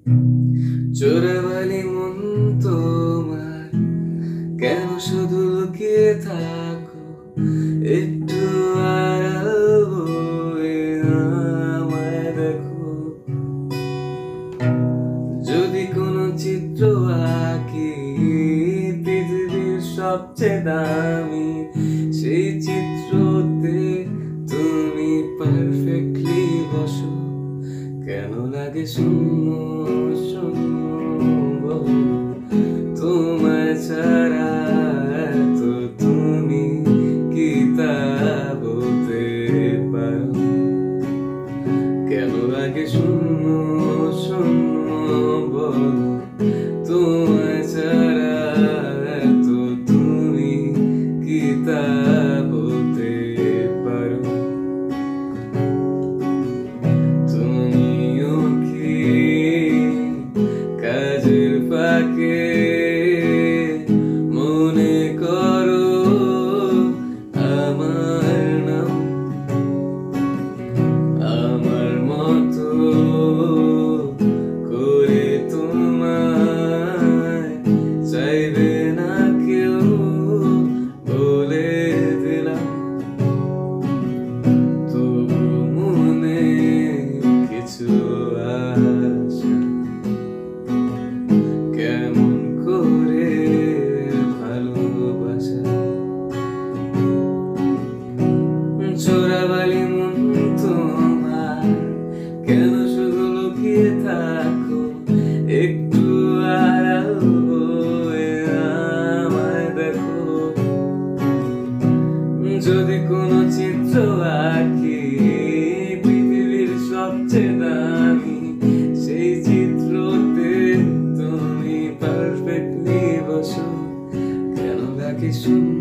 চোরাবালি মন তোমার কেন শুধু লুকিয়ে থাকো? একটু আড়াল হয়ে আমায় দেখো। যদি কোনো চিত্র আঁকি পৃথিবীর সবচেয়ে দামি, সেই চিত্রতে তুমি পারফেক্টলি বসো। কেন লাগে শূন্য শূন্য বলো? তোমায় ছাড়া তো তুমি কি তা বলতে পারো? কেন লাগে শূন্য শূন্য বলো? তোমায় ছাড়া তো তুমি কি তা বলতে পারো? তুমিও কি কাজের ফাঁকে মনে করো আমার নাম? আমার মতো করে তোমায় চাইবে না কেউ, বলে দিলাম। তবু মনে কিছু আশা, কেমন করে ভালোবাসা। চোরাবালি মন তোমার কেন শুধু লুকিয়ে থাকো? একটু আড়াল হয়ে আমায় দেখো। যদি কোনো চিত্র আঁকি পৃথিবীর সবচেয়ে দামি, সেই চিত্রতে তুমি পারফেক্টলি বসো। কেন লাগে শূন্য